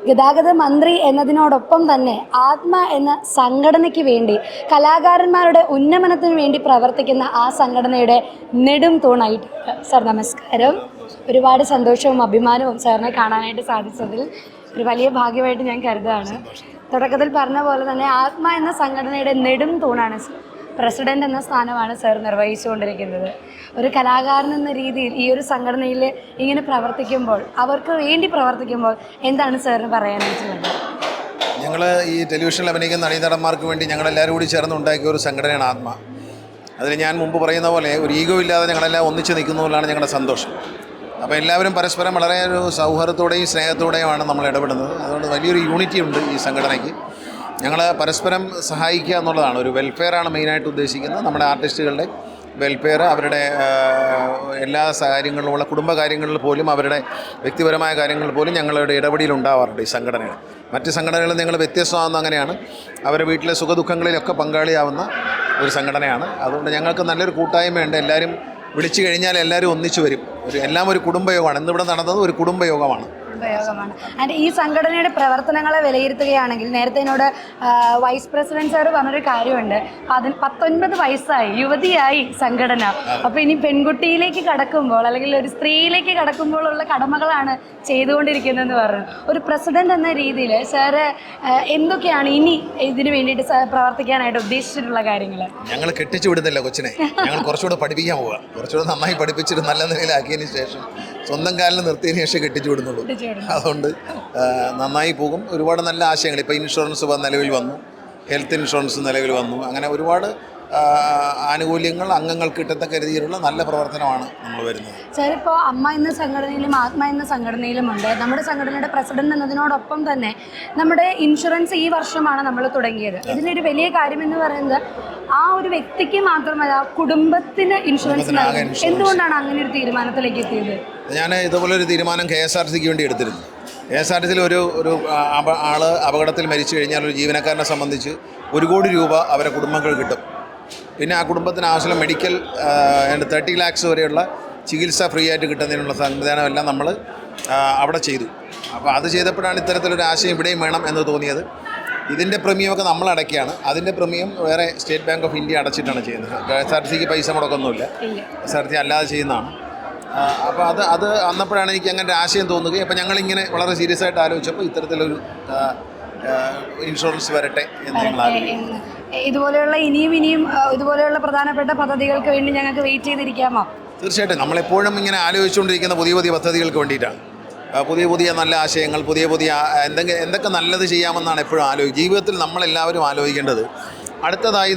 ഗതാഗത മന്ത്രി എന്നതിനോടൊപ്പം തന്നെ ആത്മ എന്ന സംഘടനയ്ക്ക് വേണ്ടി കലാകാരന്മാരുടെ ഉന്നമനത്തിന് വേണ്ടി പ്രവർത്തിക്കുന്ന ആ സംഘടനയുടെ നെടും തൂണായിട്ട് സാർ നമസ്കാരം. ഒരുപാട് സന്തോഷവും അഭിമാനവും സാറിനെ കാണാനായിട്ട് സാധിച്ചതിൽ ഒരു വലിയ ഭാഗ്യമായിട്ട് ഞാൻ കരുതുകയാണ്. തുടക്കത്തിൽ പറഞ്ഞ പോലെ തന്നെ ആത്മ എന്ന സംഘടനയുടെ നെടും തൂണാണ് പ്രസിഡന്റ് എന്ന സ്ഥാനമാണ് സാർ നിർവഹിച്ചുകൊണ്ടിരിക്കുന്നത്. ഒരു കലാകാരൻ എന്ന രീതിയിൽ ഈ ഒരു സംഘടനയിൽ ഇങ്ങനെ പ്രവർത്തിക്കുമ്പോൾ, അവർക്ക് വേണ്ടി പ്രവർത്തിക്കുമ്പോൾ എന്താണ് സാറിന് പറയാനായിട്ടുള്ളത്? ഞങ്ങൾ ഈ ടെലിവിഷനിൽ അഭിനയിക്കുന്ന നടീനടന്മാർക്ക് വേണ്ടി ഞങ്ങളെല്ലാവരും കൂടി ചേർന്ന് ഉണ്ടാക്കിയ ഒരു സംഘടനയാണ് ആത്മ. അതിൽ ഞാൻ മുമ്പ് പറയുന്ന പോലെ ഒരു ഈഗോ ഇല്ലാതെ ഞങ്ങളെല്ലാം ഒന്നിച്ച് നിൽക്കുന്നതിലാണ് ഞങ്ങളുടെ സന്തോഷം. അപ്പോൾ എല്ലാവരും പരസ്പരം വളരെ ഒരു സൗഹാർദ്ദത്തോടെയും സ്നേഹത്തോടെയുമാണ് നമ്മൾ ഇടപെടുന്നത്. അതുകൊണ്ട് വലിയൊരു യൂണിറ്റി ഉണ്ട് ഈ സംഘടനയ്ക്ക്. ഞങ്ങൾ പരസ്പരം സഹായിക്കുക എന്നുള്ളതാണ്. ഒരു വെൽഫെയറാണ് മെയിനായിട്ട് ഉദ്ദേശിക്കുന്നത്. നമ്മുടെ ആർട്ടിസ്റ്റുകളുടെ വെൽഫെയർ, അവരുടെ എല്ലാ കാര്യങ്ങളിലുമുള്ള കുടുംബകാര്യങ്ങളിൽ പോലും, അവരുടെ വ്യക്തിപരമായ കാര്യങ്ങളിൽ പോലും ഞങ്ങളുടെ ഇടപെടൽ ഉണ്ടാവാറുണ്ട് ഈ സംഘടനകൾ. മറ്റ് സംഘടനകളിൽ ഞങ്ങൾ വ്യത്യസ്തമാകുന്ന അങ്ങനെയാണ്. അവരുടെ വീട്ടിലെ സുഖദുഃഖങ്ങളിലൊക്കെ പങ്കാളിയാവുന്ന ഒരു സംഘടനയാണ്. അതുകൊണ്ട് ഞങ്ങൾക്ക് നല്ലൊരു കൂട്ടായ്മയുണ്ട്. എല്ലാവരും വിളിച്ചു കഴിഞ്ഞാൽ എല്ലാവരും ഒന്നിച്ചു വരും. എല്ലാം ഒരു കുടുംബയോഗമാണ്. ഇന്നിവിടെ നടന്നത് ഒരു കുടുംബയോഗമാണ്. ആൻഡ് ഈ സംഘടനയുടെ പ്രവർത്തനങ്ങളെ വിലയിരുത്തുകയാണെങ്കിൽ, നേരത്തെ എന്നോട് വൈസ് പ്രസിഡന്റ് സാർ പറഞ്ഞൊരു കാര്യമുണ്ട്, 19 വയസ്സായി, യുവതിയായി സംഘടന. അപ്പോൾ ഇനി പെൺകുട്ടിയിലേക്ക് കടക്കുമ്പോൾ അല്ലെങ്കിൽ ഒരു സ്ത്രീയിലേക്ക് കടക്കുമ്പോഴുള്ള കടമകളാണ് ചെയ്തുകൊണ്ടിരിക്കുന്നതെന്ന് പറഞ്ഞു. ഒരു പ്രസിഡന്റ് എന്ന രീതിയിൽ സാറ് എന്തൊക്കെയാണ് ഇനി ഇതിന് വേണ്ടിയിട്ട് പ്രവർത്തിക്കാനായിട്ട് ഉദ്ദേശിച്ചിട്ടുള്ള കാര്യങ്ങൾ? ഞങ്ങൾ കെട്ടിച്ചു വിടുന്നില്ല കൊച്ചിനെ. ഞങ്ങൾ കുറച്ചുകൂടെ പഠിപ്പിക്കാൻ പോവുക. കുറച്ചുകൂടെ നന്നായി പഠിപ്പിച്ചിട്ട് നല്ല നിലയിലാക്കിയതിന് ശേഷം സ്വന്തം കാലിൽ നിർത്തിയതിന് ശേഷം കെട്ടിച്ചു വിടുന്നുള്ളൂ. അതുകൊണ്ട് നന്നായി പോകും. ഒരുപാട് നല്ല ആശയങ്ങൾ, ഇപ്പോൾ ഇൻഷുറൻസ് നിലവിൽ വന്നു, ഹെൽത്ത് ഇൻഷുറൻസ് നിലവിൽ വന്നു. അങ്ങനെ ഒരുപാട് ആനുകൂല്യങ്ങൾ അംഗങ്ങൾക്ക് കിട്ടത്തക്ക രീതിയിലുള്ള നല്ല പ്രവർത്തനമാണ് നമ്മൾ വരുന്നത്. സാർ, ഇപ്പോൾ അമ്മ എന്ന സംഘടനയിലും ആത്മ എന്ന സംഘടനയിലുമുണ്ട്. നമ്മുടെ സംഘടനയുടെ പ്രസിഡന്റ് എന്നതിനോടൊപ്പം തന്നെ നമ്മുടെ ഇൻഷുറൻസ് ഈ വർഷമാണ് നമ്മൾ തുടങ്ങിയത്. ഇതിലൊരു വലിയ കാര്യം എന്ന് പറയുന്നത് ആ ഒരു വ്യക്തിക്ക് മാത്രമല്ല, കുടുംബത്തിന് ഇൻഷുറൻസ് നൽകും. എന്തുകൊണ്ടാണ് അങ്ങനെ ഒരു തീരുമാനത്തിലേക്ക് എത്തിയത്? ഞാൻ ഇതുപോലൊരു തീരുമാനം KSRTCക്ക് വേണ്ടി എടുത്തിരുന്നു. KSRTCയിൽ ഒരു ആൾ അപകടത്തിൽ മരിച്ചു കഴിഞ്ഞാൽ ഒരു ജീവനക്കാരനെ സംബന്ധിച്ച് 1 കോടി രൂപ അവരെ കുടുംബങ്ങൾ കിട്ടും. പിന്നെ ആ കുടുംബത്തിന് ആവശ്യമുള്ള മെഡിക്കൽ 30 lakhs വരെയുള്ള ചികിത്സ ഫ്രീ ആയിട്ട് കിട്ടുന്നതിനുള്ള സംവിധാനമെല്ലാം നമ്മൾ അവിടെ ചെയ്തു. അപ്പോൾ അത് ചെയ്തപ്പോഴാണ് ഇത്തരത്തിലൊരു ആശയം ഇവിടെയും വേണം എന്ന് തോന്നിയത്. ഇതിൻ്റെ പ്രീമിയമൊക്കെ നമ്മൾ അടയ്ക്കുകയാണ്. അതിൻ്റെ പ്രീമിയം വേറെ സ്റ്റേറ്റ് ബാങ്ക് ഓഫ് ഇന്ത്യ അടച്ചിട്ടാണ് ചെയ്യുന്നത്. KSRTCക്ക് പൈസ മുടക്കൊന്നുമില്ല. KSRTC അല്ലാതെ ചെയ്യുന്നതാണ്. അപ്പോൾ അത് വന്നപ്പോഴാണ് എനിക്ക് അങ്ങനെ ഒരു ആശയം തോന്നുകയും, അപ്പോൾ ഞങ്ങളിങ്ങനെ വളരെ സീരിയസ് ആയിട്ട് ആലോചിച്ചപ്പോൾ ഇത്തരത്തിലൊരു ഇൻഷുറൻസ് വരട്ടെ എന്ന് ഞങ്ങൾ ആലോചിക്കുന്നു. ഇതുപോലെയുള്ള ഇനിയും ഇതുപോലെയുള്ള പ്രധാനപ്പെട്ട പദ്ധതികൾക്ക് വേണ്ടി ഞങ്ങൾക്ക് വെയിറ്റ് ചെയ്തിരിക്കാമോ? തീർച്ചയായിട്ടും. നമ്മളെപ്പോഴും ഇങ്ങനെ ആലോചിച്ചുകൊണ്ടിരിക്കുന്ന പുതിയ പദ്ധതികൾക്ക് വേണ്ടിയിട്ടാണ്. പുതിയ നല്ല ആശയങ്ങൾ, പുതിയ എന്തൊക്കെ നല്ലത് ചെയ്യാമെന്നാണ് എപ്പോഴും ജീവിതത്തിൽ നമ്മളെല്ലാവരും ആലോചിക്കേണ്ടത്. അടുത്തതായി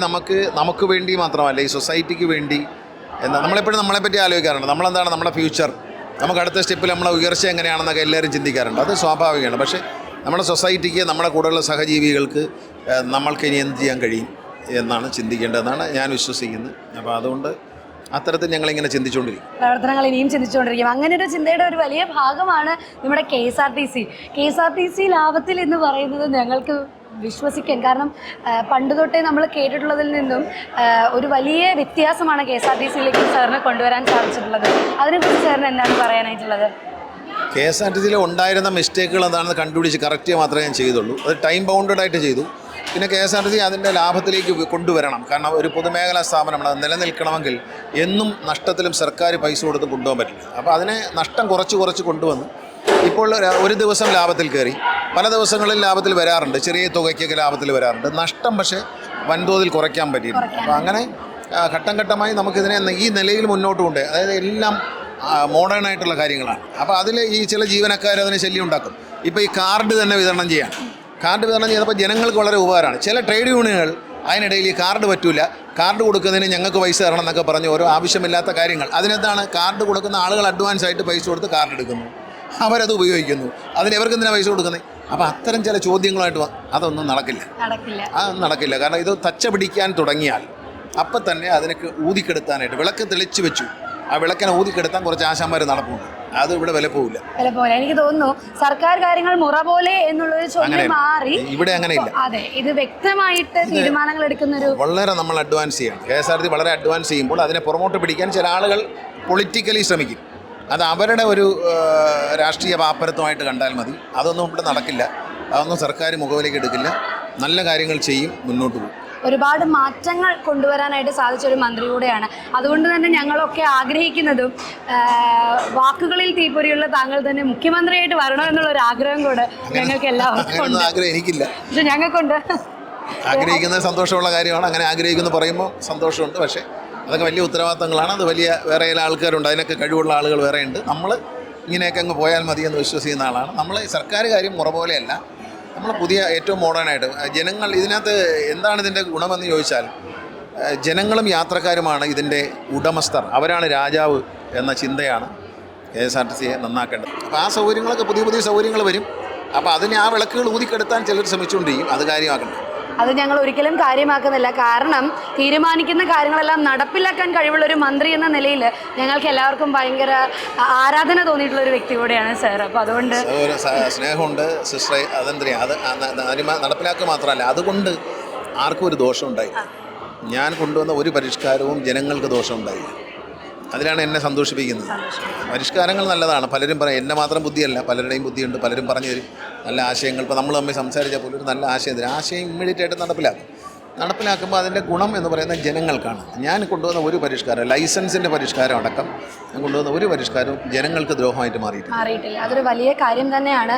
നമുക്ക് വേണ്ടി മാത്രമല്ല, ഈ സൊസൈറ്റിക്ക് വേണ്ടി നമ്മളെപ്പോഴും നമ്മളെപ്പറ്റി ആലോചിക്കാറുണ്ട്. നമ്മളെന്താണ് നമ്മുടെ ഫ്യൂച്ചർ, നമുക്ക് അടുത്ത സ്റ്റെപ്പിൽ നമ്മളെ ഉയർച്ച എങ്ങനെയാണെന്നൊക്കെ എല്ലാവരും ചിന്തിക്കാറുണ്ട്. അത് സ്വാഭാവികമാണ്. പക്ഷേ നമ്മുടെ സൊസൈറ്റിക്ക്, നമ്മുടെ കൂടെയുള്ള സഹജീവികൾക്ക് നമ്മൾക്ക് ഇനി എന്ത് ചെയ്യാൻ കഴിയും എന്നാണ് ചിന്തിക്കേണ്ടതെന്നാണ് ഞാൻ വിശ്വസിക്കുന്നത്. അപ്പോൾ അതുകൊണ്ട് അത്തരത്തിൽ ഞങ്ങളിങ്ങനെ ചിന്തിച്ചുകൊണ്ടിരിക്കും. പ്രവർത്തനങ്ങൾ ഇനിയും ചിന്തിച്ചുകൊണ്ടിരിക്കും. അങ്ങനെ ഒരു ചിന്തയുടെ ഒരു വലിയ ഭാഗമാണ് നമ്മുടെ KSRTC ലാഭത്തിൽ എന്ന് പറയുന്നത് ഞങ്ങൾക്ക് വിശ്വസിക്കാൻ. കാരണം പണ്ട് തൊട്ടേ നമ്മൾ കേട്ടിട്ടുള്ളതിൽ നിന്നും ഒരു വലിയ വ്യത്യാസമാണ് KSRTCയിലേക്ക് സാറിന് കൊണ്ടുവരാൻ സാധിച്ചിട്ടുള്ളത്. അതിനെക്കുറിച്ച് സാറിന് എന്താണ് പറയാനായിട്ടുള്ളത്? KSRTCയിൽ ഉണ്ടായിരുന്ന മിസ്റ്റേക്കുകൾ എന്താണെന്ന് കണ്ടുപിടിച്ച് കറക്റ്റ് മാത്രമേ ഞാൻ ചെയ്തുള്ളൂ. അത് ടൈം ബൗണ്ടഡായിട്ട് ചെയ്തു. പിന്നെ KSRTC അതിൻ്റെ ലാഭത്തിലേക്ക് കൊണ്ടുവരണം. കാരണം ഒരു പൊതുമേഖലാ സ്ഥാപനമാണ്, അത് നിലനിൽക്കണമെങ്കിൽ എന്നും നഷ്ടത്തിലും സർക്കാർ പൈസ കൊടുത്ത് കൊണ്ടുപോകാൻ പറ്റില്ല. അപ്പോൾ അതിനെ നഷ്ടം കുറച്ച് കൊണ്ടുവന്ന് ഇപ്പോൾ ഒരു ദിവസം ലാഭത്തിൽ കയറി, പല ദിവസങ്ങളിൽ ലാഭത്തിൽ വരാറുണ്ട്, ചെറിയ തുകയ്ക്കൊക്കെ ലാഭത്തിൽ വരാറുണ്ട്. നഷ്ടം പക്ഷേ വൻതോതിൽ കുറയ്ക്കാൻ പറ്റിയിട്ടുണ്ട്. അപ്പോൾ അങ്ങനെ ഘട്ടമായി നമുക്കിതിനെ ഈ നിലയിൽ മുന്നോട്ട് കൊണ്ടുപോയി, അതായത് എല്ലാം മോഡേൺ ആയിട്ടുള്ള കാര്യങ്ങളാണ്. അപ്പോൾ അതിൽ ഈ ചില ജീവനക്കാർ അതിന് ശല്യം ഉണ്ടാക്കും. ഇപ്പോൾ ഈ കാർഡ് തന്നെ വിതരണം ചെയ്തപ്പോൾ ജനങ്ങൾക്ക് വളരെ ഉപകാരമാണ്. ചില ട്രേഡ് യൂണിയനുകൾ അതിനിടയിൽ ഈ കാർഡ് പറ്റൂല, കാർഡ് കൊടുക്കുന്നതിന് ഞങ്ങൾക്ക് പൈസ തരണം എന്നൊക്കെ പറഞ്ഞ് ഓരോ ആവശ്യമില്ലാത്ത കാര്യങ്ങൾ. അതിനെന്താണ്, കാർഡ് കൊടുക്കുന്ന ആളുകൾ അഡ്വാൻസ് ആയിട്ട് പൈസ കൊടുത്ത് കാർഡ് എടുക്കുന്നു, അവരത് ഉപയോഗിക്കുന്നു. അതിന് ഇവർക്ക് എന്തിനാണ് പൈസ കൊടുക്കുന്നത്? അപ്പോൾ അത്തരം ചില ചോദ്യങ്ങളായിട്ട് അതൊന്നും നടക്കില്ല. കാരണം ഇത് തച്ച പിടിക്കാൻ തുടങ്ങിയാൽ അപ്പം തന്നെ അതിനൊക്കെ ഊതിക്കെടുത്താനായിട്ട് വിളക്ക് തെളിച്ച് വെച്ചു, ആ വിളക്കിനെ ഊതിക്കെടുത്താൻ കുറച്ച് ആശാന്മാർ നടപ്പുണ്ട്. അത് ഇവിടെ വില പോവില്ല. എനിക്ക് തോന്നുന്നു സർക്കാർ കാര്യങ്ങൾ മുറ പോലെ എന്നുള്ളൊരു ചോദ്യം മാറി ഇവിടെ അങ്ങനെയില്ല. അതെ, ഇത് വ്യക്തമായിട്ട് തീരുമാനങ്ങൾ എടുക്കുന്ന വളരെ നമ്മൾ അഡ്വാൻസ് ചെയ്യണം. KSRTC വളരെ അഡ്വാൻസ് ചെയ്യുമ്പോൾ അതിനെ പുറമോട്ട് പിടിക്കാൻ ചില ആളുകൾ പൊളിറ്റിക്കലി ശ്രമിക്കും. അത് അവരുടെ ഒരു രാഷ്ട്രീയ പാപ്പരത്വമായിട്ട് കണ്ടാൽ മതി. അതൊന്നും ഇവിടെ നടക്കില്ല. അതൊന്നും സർക്കാർ മുഖവിലേക്ക് എടുക്കില്ല. നല്ല കാര്യങ്ങൾ ചെയ്യും, മുന്നോട്ട് പോകും. ഒരുപാട് മാറ്റങ്ങൾ കൊണ്ടുവരാനായിട്ട് സാധിച്ച ഒരു മന്ത്രി കൂടെയാണ്. അതുകൊണ്ട് തന്നെ ഞങ്ങളൊക്കെ ആഗ്രഹിക്കുന്നതും വാക്കുകളിൽ തീപ്പൊരിയുള്ള താങ്കൾ തന്നെ മുഖ്യമന്ത്രിയായിട്ട് വരണമെന്നുള്ള ഒരു ആഗ്രഹം കൂടെ ഞങ്ങൾക്ക് എല്ലാവർക്കും ഉണ്ട്. ആഗ്രഹം എനിക്കില്ല, പക്ഷെ ഞങ്ങൾക്കുണ്ട്. ആഗ്രഹിക്കുന്നത് സന്തോഷമുള്ള കാര്യമാണ്. അങ്ങനെ ആഗ്രഹിക്കുന്നു പറയുമ്പോൾ സന്തോഷമുണ്ട്. പക്ഷേ അതൊക്കെ വലിയ ഉത്തരവാദിത്തങ്ങളാണ്. അത് വലിയ വേറെ ചില ആൾക്കാരുണ്ട്, അതിനൊക്കെ കഴിവുള്ള ആളുകൾ വേറെ ഉണ്ട്. നമ്മൾ ഇങ്ങനെയൊക്കെ അങ്ങ് പോയാൽ മതി എന്ന് വിശ്വസിക്കുന്ന ആളാണ്. നമ്മൾ സർക്കാർ കാര്യം മുറ പോലെയല്ല, നമ്മൾ പുതിയ ഏറ്റവും മോഡേണായിട്ട് ജനങ്ങൾ ഇതിനകത്ത് എന്താണ് ഇതിൻ്റെ ഗുണമെന്ന് ചോദിച്ചാൽ, ജനങ്ങളും യാത്രക്കാരുമാണ് ഇതിൻ്റെ ഉടമസ്ഥർ. അവരാണ് രാജാവ് എന്ന ചിന്തയാണ് KSRTC നന്നാക്കേണ്ടത്. അപ്പോൾ ആ സൗകര്യങ്ങളൊക്കെ പുതിയ പുതിയ സൗകര്യങ്ങൾ വരും. അപ്പോൾ അതിനെ ആ വിളക്കുകൾ ഊതിക്കെടുത്താൻ ചിലർ ശ്രമിച്ചുകൊണ്ടിരിക്കും. അത് കാര്യമാക്കണം. അത് ഞങ്ങൾ ഒരിക്കലും കാര്യമാക്കുന്നില്ല. കാരണം തീരുമാനിക്കുന്ന കാര്യങ്ങളെല്ലാം നടപ്പിലാക്കാൻ കഴിവുള്ള ഒരു മന്ത്രി എന്ന നിലയിൽ ഞങ്ങൾക്ക് എല്ലാവർക്കും ഭയങ്കര ആരാധന തോന്നിയിട്ടുള്ള ഒരു വ്യക്തി കൂടെയാണ് സാർ. അപ്പോൾ അതുകൊണ്ട് ഒരു സ്നേഹമുണ്ട് സിസ്റ്ററെ. അതെന്തിനാ അത് നടപ്പിലാക്കുക മാത്രമല്ല, അതുകൊണ്ട് ആർക്കും ഒരു ദോഷം ഉണ്ടായി. ഞാൻ കൊണ്ടുവന്ന ഒരു പരിഷ്കാരവും ജനങ്ങൾക്ക് ദോഷം ഉണ്ടായില്ല. അതിലാണ് എന്നെ സന്തോഷിപ്പിക്കുന്നത്. പരിഷ്കാരങ്ങൾ നല്ലതാണ്. പലരും പറയും എന്നെ മാത്രം ബുദ്ധിയല്ല, പലരുടെയും ബുദ്ധിയുണ്ട്. പലരും പറഞ്ഞു തരും നല്ല ആശയങ്ങൾ. ഇപ്പോൾ നമ്മൾ തമ്മിൽ സംസാരിച്ചാൽ പോലും ഒരു നല്ല ആശയം തരും. ആശയം ഇമ്മീഡിയറ്റ് ആയിട്ട് നടപ്പിലാക്കുമ്പോൾ അതിൻ്റെ ഗുണം എന്ന് പറയുന്നത് ജനങ്ങൾക്കാണ്. ഞാൻ കൊണ്ടുവന്ന ഒരു പരിഷ്കാരം, ലൈസൻസിൻ്റെ പരിഷ്കാരം അടക്കം ഞാൻ കൊണ്ടുവന്ന ഒരു പരിഷ്കാരവും ജനങ്ങൾക്ക് ദ്രോഹമായിട്ട് മാറിയിട്ടില്ല. അതൊരു വലിയ കാര്യം തന്നെയാണ്.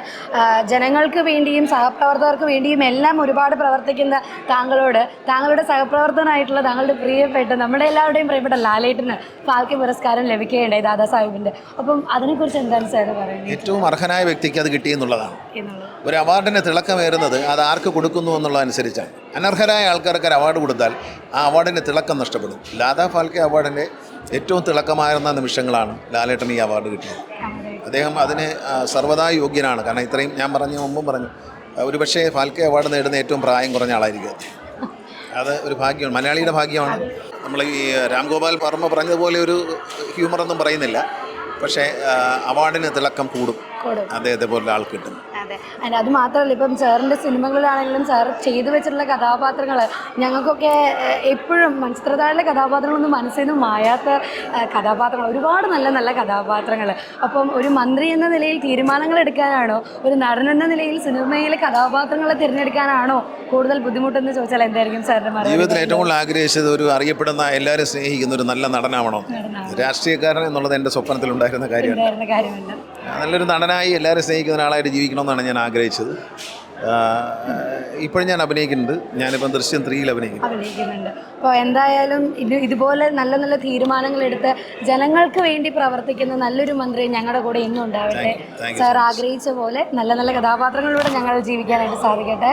ജനങ്ങൾക്ക് വേണ്ടിയും സഹപ്രവർത്തകർക്ക് വേണ്ടിയും എല്ലാം ഒരുപാട് പ്രവർത്തിക്കുന്ന താങ്കളോട്, താങ്കളുടെ സഹപ്രവർത്തകനായിട്ടുള്ള താങ്കളുടെ പ്രിയപ്പെട്ട നമ്മുടെ എല്ലാവരുടെയും പ്രിയപ്പെട്ട ലാലേട്ടന് ഫാൽക്കെ പുരസ്കാരം ലഭിക്കുകയുണ്ടായി ദാദാസാഹിബിൻ്റെ. അപ്പം അതിനെക്കുറിച്ച് എന്താണ് സാർ പറയുന്നത്? ഏറ്റവും അർഹനായ വ്യക്തിക്ക് അത് കിട്ടിയെന്നുള്ളതാണ്. ഒരു അവാർഡിന് തിളക്കമേറുന്നത് അത് ആർക്ക് കൊടുക്കുന്നു എന്നുള്ളതനുസരിച്ചാണ്. അനർഹരായ ആൾക്കാർക്ക് ഒരു അവാർഡ് കൊടുത്താൽ ആ അവാർഡിൻ്റെ തിളക്കം നഷ്ടപ്പെടും. ദാദാ ഫാൽക്കെ അവാർഡിൻ്റെ ഏറ്റവും തിളക്കമായിരുന്ന നിമിഷങ്ങളാണ് ലാലേട്ടൻ ഈ അവാർഡ് കിട്ടിയത്. അദ്ദേഹം അതിന് സർവ്വതാ യോഗ്യനാണ്. കാരണം ഇത്രയും ഞാൻ മുമ്പും പറഞ്ഞു, ഒരുപക്ഷേ ഫാൽക്കെ അവാർഡ് നേടുന്ന ഏറ്റവും പ്രായം കുറഞ്ഞ ആളായിരിക്കും. അത് ഒരു ഭാഗ്യമാണ്, മലയാളിയുടെ ഭാഗ്യമാണ്. നമ്മൾ ഈ രാം ഗോപാൽ വർമ്മ പറഞ്ഞതുപോലെ ഒരു ഹ്യൂമറൊന്നും പറയുന്നില്ല. പക്ഷേ അവാർഡിന് തിളക്കം കൂടും, അദ്ദേഹത്തെ പോലെ ആൾ കിട്ടും. അതെ, അത് മാത്രമല്ല, ഇപ്പം സാറിൻ്റെ സിനിമകളിലാണെങ്കിലും സാർ ചെയ്തു വെച്ചിട്ടുള്ള കഥാപാത്രങ്ങൾ ഞങ്ങൾക്കൊക്കെ എപ്പോഴും ചിത്രതാഴിലെ കഥാപാത്രങ്ങളൊന്നും മനസ്സിൽ നിന്ന് മായാത്ത കഥാപാത്രങ്ങൾ, ഒരുപാട് നല്ല നല്ല കഥാപാത്രങ്ങൾ. അപ്പം ഒരു മന്ത്രി എന്ന നിലയിൽ തീരുമാനങ്ങൾ എടുക്കാനാണോ, ഒരു നടൻ എന്ന നിലയിൽ സിനിമയിലെ കഥാപാത്രങ്ങളെ തിരഞ്ഞെടുക്കാനാണോ കൂടുതൽ ബുദ്ധിമുട്ടെന്ന് ചോദിച്ചാൽ എന്തായിരിക്കും സാറിൻ്റെ മറുപടി? ജീവിതത്തിൽ ഏറ്റവും കൂടുതൽ ആഗ്രഹിച്ചത് ഒരു അറിയപ്പെടുന്ന, എല്ലാവരും സ്നേഹിക്കുന്ന ഒരു നല്ല നടനാവണോ. രാഷ്ട്രീയക്കാരൻ എന്നുള്ളത് എൻ്റെ സ്വപ്നത്തിലുണ്ടായിരുന്ന കാര്യമല്ല. നല്ലൊരു നടനായി എല്ലാവരും സ്നേഹിക്കുന്ന ഒരാളായിട്ട് ജീവിക്കണമെന്നാണ് ഞാൻ ആഗ്രഹിച്ചത്. ഇപ്പോഴും ഞാൻ അഭിനയിക്കുന്നുണ്ട്. ഞാനിപ്പം ദൃശ്യം 3 അഭിനയിക്കുന്നുണ്ട്. അപ്പോൾ എന്തായാലും ഇതുപോലെ നല്ല നല്ല തീരുമാനങ്ങൾ എടുത്ത് ജനങ്ങൾക്ക് വേണ്ടി പ്രവർത്തിക്കുന്ന നല്ലൊരു മന്ത്രി ഞങ്ങളുടെ കൂടെ ഇന്നും ഉണ്ടാവട്ടെ. സാർ ആഗ്രഹിച്ച പോലെ നല്ല നല്ല കഥാപാത്രങ്ങളിലൂടെ ഞങ്ങൾ ജീവിക്കാനായിട്ട് സാധിക്കട്ടെ.